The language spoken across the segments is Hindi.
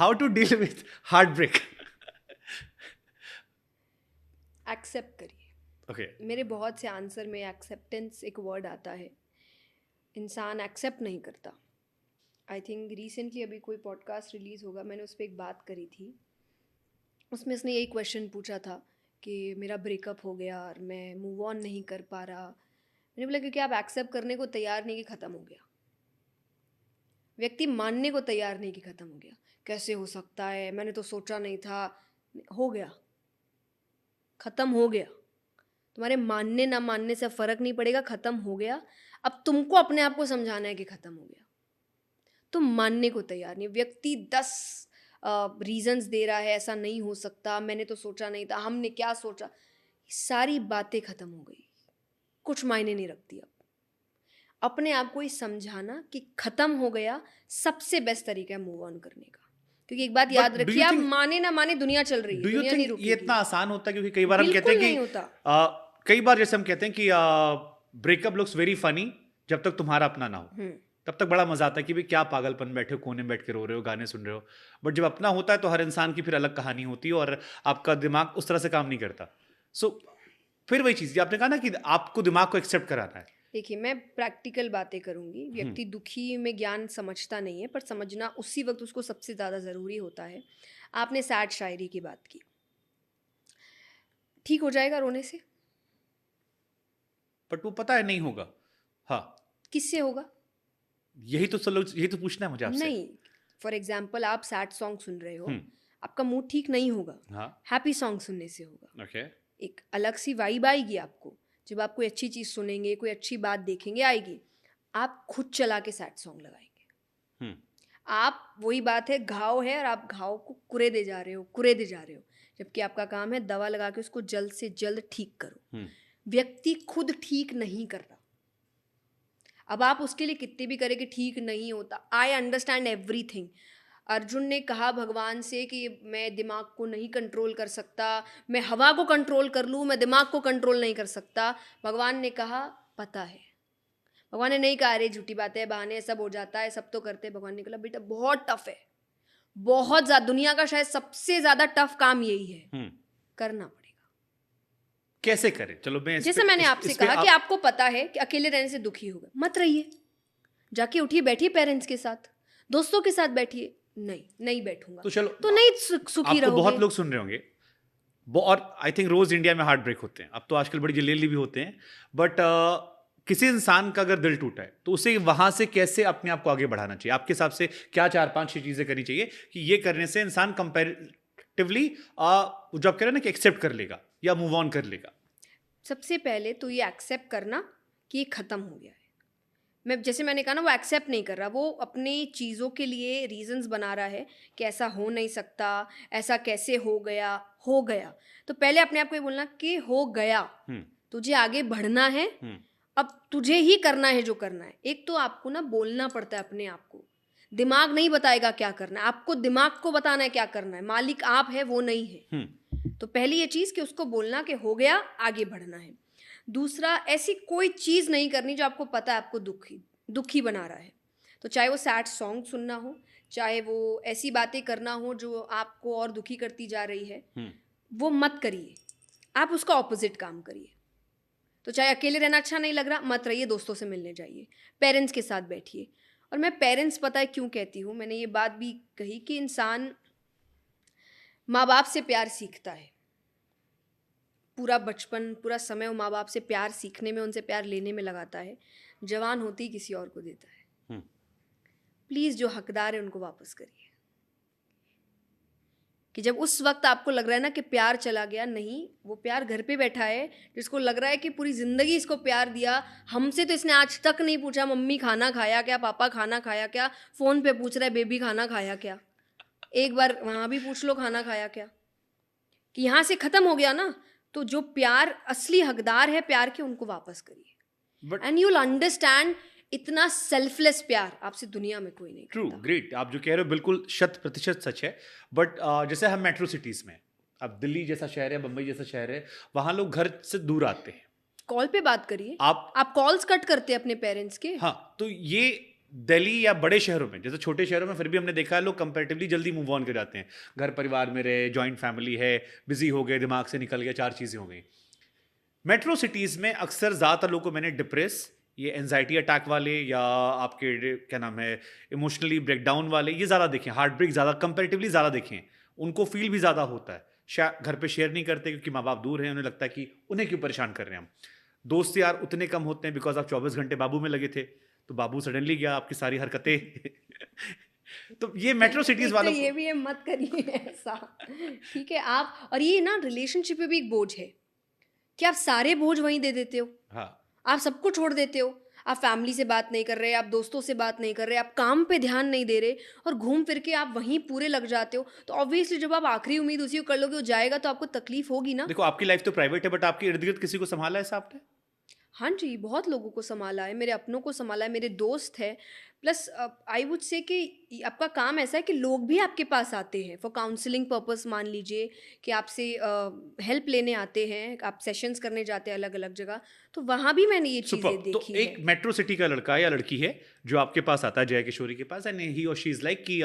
How to deal with heartbreak? Accept करिए। ओके, मेरे बहुत से आंसर में एक्सेप्टेंस एक वर्ड आता है, इंसान एक्सेप्ट नहीं करता। आई थिंक रिसेंटली अभी कोई पॉडकास्ट रिलीज़ होगा, मैंने उस पर एक बात करी थी। उसमें उसने यही क्वेश्चन पूछा था कि मेरा ब्रेकअप हो गया और मैं मूव ऑन नहीं कर पा रहा। मैंने बोला क्योंकि आप एक्सेप्ट करने को तैयार नहीं कि ख़त्म हो गया। व्यक्ति मानने को तैयार नहीं कि ख़त्म हो गया। कैसे हो सकता है, मैंने तो सोचा नहीं था। हो गया, ख़त्म हो गया। तुम्हारे मानने ना मानने से फ़र्क नहीं पड़ेगा, ख़त्म हो गया। अब तुमको अपने आप को समझाना है कि ख़त्म हो गया। तुम मानने को तैयार नहीं। व्यक्ति 10 रीजंस दे रहा है, ऐसा नहीं हो सकता, मैंने तो सोचा नहीं था, हमने क्या सोचा। सारी बातें ख़त्म हो गई, कुछ मायने नहीं रखती। अब अपने आप को ही समझाना कि ख़त्म हो गया सबसे बेस्ट तरीका है मूव ऑन करने का। क्योंकि एक बात याद बट डू रखिए, यू आप थिंक, माने ना माने दुनिया चल रही है, डू यू दुनिया नहीं थिंक ये इतना रुकेगी। आसान होता है? क्योंकि कई बार हम कहते हैं बिल्कुल नहीं कि होता। कई बार जैसे हम कहते हैं कि ब्रेकअप लुक्स वेरी फनी जब तक तुम्हारा अपना ना हो, तब तक बड़ा मजा आता है कि भाई क्या पागलपन, बैठे हो कोने में बैठ के रो रहे हो, गाने सुन रहे हो। बट जब अपना होता है तो हर इंसान की फिर अलग कहानी होती है और आपका दिमाग उस तरह से काम नहीं करता। सो फिर वही चीज आपने कहा ना कि आपको दिमाग को एक्सेप्ट कराना है। देखिए, मैं प्रैक्टिकल बातें करूंगी। व्यक्ति दुखी में ज्ञान समझता नहीं है, पर समझना उसी वक्त उसको सबसे ज़्यादा ज़रूरी होता है। आपने सैड शायरी की बात की, ठीक हो जाएगा रोने से? बट वो पता है नहीं होगा। हाँ, किससे होगा? यही तो सब लोग, यही तो पूछना है मुझे आपसे। नहीं। फॉर एग्जाम्पल, आप सैड सॉन्ग सुन रहे हो, हम्म। आपका मूड ठीक नहीं होगा, हाँ। हैप्पी सॉन्ग सुनने से होगा। ओके। एक अलग सी वाइब आएगी आपको। जब आप कोई अच्छी चीज़ सुनेंगे, कोई अच्छी बात देखेंगे, आएगी। आप खुद चला के सैड सॉन्ग लगाएंगे। हम्म। आप, वही बात है, घाव है और आप घाव को कुरे दे जा रहे हो, कुरे दे जा रहे हो, जबकि आपका काम है दवा लगा के उसको जल्द से जल्द ठीक करो। व्यक्ति खुद ठीक नहीं कर रहा। अब आप उसके लिए कितने भी करें कि ठीक नहीं होता। I understand everything. अर्जुन ने कहा भगवान से कि मैं दिमाग को नहीं कंट्रोल कर सकता, मैं हवा को कंट्रोल कर लूँ, मैं दिमाग को कंट्रोल नहीं कर सकता। भगवान ने कहा पता है। भगवान ने नहीं कहा अरे झूठी बात है, बहाने, सब हो जाता है, सब तो करते हैं। भगवान ने कहा बेटा बहुत टफ है, बहुत ज़्यादा, दुनिया का शायद सबसे ज़्यादा टफ काम यही है, करना पड़ेगा। कैसे करें? चलो मैं जैसे मैंने आपसे कहा कि आपको पता है कि अकेले रहने से दुखी होगा, मत रहिए। जाके उठिए, बैठिए पेरेंट्स के साथ, दोस्तों के साथ बैठिए। नहीं, नहीं बैठूंगा तो चलो, तो नहीं सुखी आपको रहोगे। बहुत लोग सुन रहे होंगे और आई थिंक रोज इंडिया में हार्ट ब्रेक होते हैं। अब तो आजकल बड़ी जल्दी भी होते हैं। बट किसी इंसान का अगर दिल टूटा है तो उसे वहां से कैसे अपने आप को आगे बढ़ाना चाहिए? आपके हिसाब से क्या 4-5-6 चीजें करनी चाहिए कि ये करने से इंसान कंपैरेटिवली जो आप कह रहे हैं ना कि एक्सेप्ट कर लेगा या मूव ऑन कर लेगा? सबसे पहले तो ये एक्सेप्ट करना कि ये ख़त्म हो गया है। मैं, जैसे मैंने कहा ना, वो एक्सेप्ट नहीं कर रहा, वो अपनी चीज़ों के लिए रीजंस बना रहा है कि ऐसा हो नहीं सकता, ऐसा कैसे हो गया। हो गया तो पहले अपने आप को ये बोलना कि हो गया, तुझे आगे बढ़ना है, अब तुझे ही करना है जो करना है। एक तो आपको ना बोलना पड़ता है अपने आप को। दिमाग नहीं बताएगा क्या करना है, आपको दिमाग को बताना है क्या करना है। मालिक आप है, वो नहीं है। तो पहली ये चीज़ कि उसको बोलना कि हो गया, आगे बढ़ना है। दूसरा, ऐसी कोई चीज़ नहीं करनी जो आपको पता है आपको दुखी बना रहा है। तो चाहे वो सैड सॉन्ग सुनना हो, चाहे वो ऐसी बातें करना हो जो आपको और दुखी करती जा रही है, वो मत करिए। आप उसका ऑपोजिट काम करिए। तो चाहे अकेले रहना अच्छा नहीं लग रहा, मत रहिए, दोस्तों से मिलने जाइए, पेरेंट्स के साथ बैठिए। और मैं पेरेंट्स पता है क्यों कहती हूँ, मैंने ये बात भी कही कि इंसान माँ बाप से प्यार सीखता है। पूरा बचपन, पूरा समय वो माँ बाप से प्यार सीखने में, उनसे प्यार लेने में लगाता है। जवान होती ही किसी और को देता है। प्लीज़ जो हकदार है उनको वापस करिए। कि जब उस वक्त आपको लग रहा है ना कि प्यार चला गया, नहीं, वो प्यार घर पे बैठा है, जिसको लग रहा है कि पूरी ज़िंदगी इसको प्यार दिया, हमसे तो इसने आज तक नहीं पूछा मम्मी खाना खाया क्या, पापा खाना खाया क्या, फ़ोन पे पूछ रहा है बेबी खाना खाया क्या। एक बार वहाँ भी पूछ लो खाना खाया क्या, कि यहाँ से ख़त्म हो गया ना। तो जो प्यार असली हकदार है प्यार के, उनको वापस करिए। एंड यू विल अंडरस्टैंड, इतना सेल्फलेस प्यार आपसे दुनिया में कोई नहीं ट्रू, करता। ग्रेट। आप जो कह रहे हो बिल्कुल 100% सच है। बट जैसे हम मेट्रो सिटीज में, अब दिल्ली जैसा शहर है, बंबई जैसा शहर है, वहां लोग घर से दूर आते हैं। कॉल पे बात करिए। आप कॉल्स कट करते हैं अपने पेरेंट्स के। हाँ, तो ये दिल्ली या बड़े शहरों में, जैसे छोटे शहरों में फिर भी हमने देखा है लोग कंपैरेटिवली जल्दी मूव ऑन कर जाते हैं, घर परिवार में रहे, जॉइंट फैमिली है, बिजी हो गए, दिमाग से निकल गया, 4 चीजें हो गई। मेट्रो सिटीज में अक्सर ज्यादातर लोगों को मैंने डिप्रेस, ये एंजाइटी अटैक वाले या आपके क्या नाम है इमोशनली ब्रेकडाउन वाले, ये ज्यादा देखे, हार्ट ब्रेक ज्यादा कंपैरेटिवली ज्यादा देखे, उनको फील भी ज्यादा होता है। घर पे शेयर नहीं करते क्योंकि माँ बाप दूर हैं, उन्हें लगता है कि उन्हें क्यों परेशान कर रहे हैं हम। दोस्त यार उतने कम होते हैं बिकॉज आप 24 घंटे बाबू में लगे थे, तो बाबू सडनली गया, आपकी सारी हरकतें तो ये मेट्रो सिटीज एक तो वालों ये भी है, मत करिए ऐसा, ठीक है आप। और ये ना रिलेशनशिप में भी एक बोझ है कि आप सारे बोझ वहीं दे देते हो, हाँ आप सबको छोड़ देते हो, आप फैमिली से बात नहीं कर रहे, आप दोस्तों से बात नहीं कर रहे, आप काम पे ध्यान नहीं दे रहे, और घूम फिर के आप वहीं पूरे लग जाते हो। तो ऑब्वियसली जब आप आखिरी उम्मीद उसी को कर लोगे, वो जाएगा तो आपको तकलीफ होगी ना। देखो आपकी लाइफ तो प्राइवेट है, बट आपके इर्द गिर्द किसी को संभाला है साहब ने? हाँ जी, बहुत लोगों को सँभाला है, मेरे अपनों को सँभाला है, मेरे दोस्त हैं। प्लस आई वुड से कि आपका काम ऐसा है कि लोग भी आपके पास आते हैं फॉर काउंसलिंग पर्पस। मान लीजिए कि आपसे हेल्प लेने आते हैं, आप सेशंस करने जाते हैं अलग-अलग जगह, तो वहाँ भी मैंने ये चीज़ें सुपर। तो देखी एक है। मेट्रो सिटी का लड़का या लड़की है जो आपके पास आता है, जय किशोरी के पास, एंड ही और शी इज लाइक कि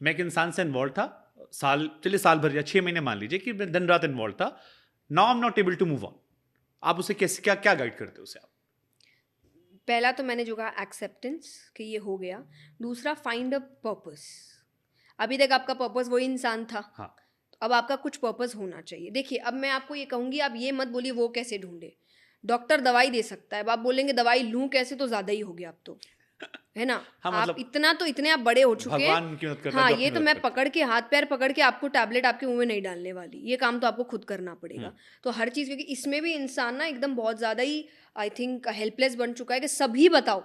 मैं एक इंसान से इन्वॉल्व था, साल भर या 6 महीने मान लीजिए कि मैं दिन रात इन्वॉल्व था, now I am not able to move on. आप उसे कैसे क्या क्या गाइड करते हो उसे आप? पहला तो मैंने जो कहा एक्सेप्टेंस कि ये हो गया। दूसरा फाइंड अ पर्पस। अभी तक आपका पर्पस वही इंसान था, हाँ तो अब आपका कुछ पर्पस होना चाहिए। देखिए अब मैं आपको ये कहूँगी, आप ये मत बोलिए वो कैसे ढूंढे। डॉक्टर दवाई दे सकता है, अब आप बोलेंगे दवाई लूँ कैसे, तो ज़्यादा ही हो गया अब तो, है ना। हाँ आप मतलब इतना तो इतने आप बड़े हो चुके हैं। भगवान की मदद करता है हाँ, जो ये अपनी तो मदद मैं करता पकड़ के हाथ पैर पकड़ के आपको टैबलेट आपके मुंह में नहीं डालने वाली, ये काम तो आपको खुद करना है। पड़ेगा। तो हर चीज़, क्योंकि इसमें भी इंसान ना एकदम बहुत ज़्यादा ही आई थिंक हेल्पलेस बन चुका है कि सभी बताओ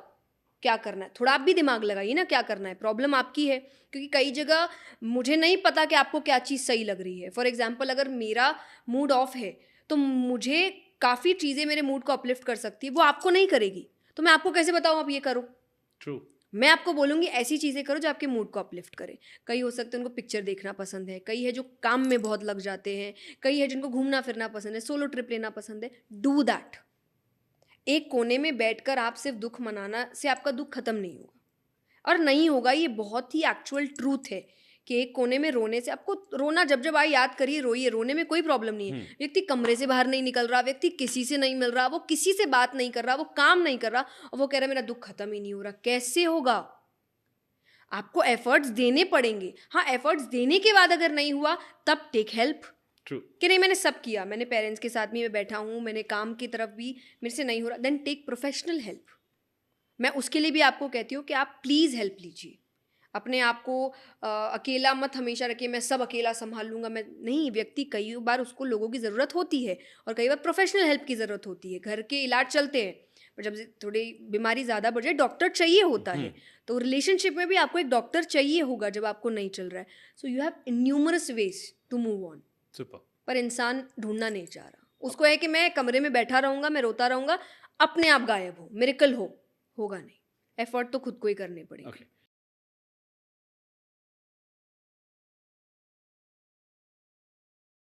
क्या करना है। थोड़ा आप भी दिमाग लगाइए ना, क्या करना है, प्रॉब्लम आपकी है। क्योंकि कई जगह मुझे नहीं पता कि आपको क्या चीज़ सही लग रही है। फॉर एग्जाम्पल अगर मेरा मूड ऑफ है तो मुझे काफ़ी चीज़ें मेरे मूड को अपलिफ्ट कर सकती है, वो आपको नहीं करेगी। तो मैं आपको कैसे बताऊँ आप ये करो। ट्रू। मैं आपको बोलूँगी ऐसी चीज़ें करो जो आपके मूड को अपलिफ्ट करे। कई हो सकते हैं उनको पिक्चर देखना पसंद है, कई है जो काम में बहुत लग जाते हैं, कई है जिनको घूमना फिरना पसंद है, सोलो ट्रिप लेना पसंद है। Do that. एक कोने में बैठकर आप सिर्फ दुख मनाना से आपका दुख खत्म नहीं होगा, और नहीं होगा, ये बहुत ही एक्चुअल ट्रूथ है कि एक कोने में रोने से आपको, रोना जब जब आए याद करिए, रोइए, रोने में कोई प्रॉब्लम नहीं है। व्यक्ति कमरे से बाहर नहीं निकल रहा, व्यक्ति किसी से नहीं मिल रहा, वो किसी से बात नहीं कर रहा, वो काम नहीं कर रहा, और वो कह रहा है मेरा दुख खत्म ही नहीं हो रहा। कैसे होगा? आपको एफर्ट्स देने पड़ेंगे। हाँ, एफर्ट्स देने के बाद अगर नहीं हुआ तब टेक हेल्प। ट्रू। कि नहीं मैंने सब किया, मैंने पेरेंट्स के साथ भी मैं बैठा हूँ, मैंने काम की तरफ भी, मेरे से नहीं हो रहा, देन टेक प्रोफेशनल हेल्प। मैं उसके लिए भी आपको कहती हूँ कि आप प्लीज़ हेल्प लीजिए। अपने आप को अकेला मत हमेशा रखिए, मैं सब अकेला संभाल लूँगा। मैं नहीं, व्यक्ति कई बार उसको लोगों की ज़रूरत होती है, और कई बार प्रोफेशनल हेल्प की ज़रूरत होती है। घर के इलाज चलते हैं, पर जब थोड़ी बीमारी ज़्यादा बढ़ जाए डॉक्टर चाहिए होता है। तो रिलेशनशिप में भी आपको एक डॉक्टर चाहिए होगा जब आपको नहीं चल रहा है। So you have numerous ways to move on. Super. पर इंसान ढूंढना नहीं चाह रहा, उसको है कि मैं कमरे में बैठा रहूँगा, मैं रोता रहूँगा, अपने आप गायब हो, मिरेकल होगा नहीं। एफर्ट तो खुद को ही करने पड़ेंगे। ओके।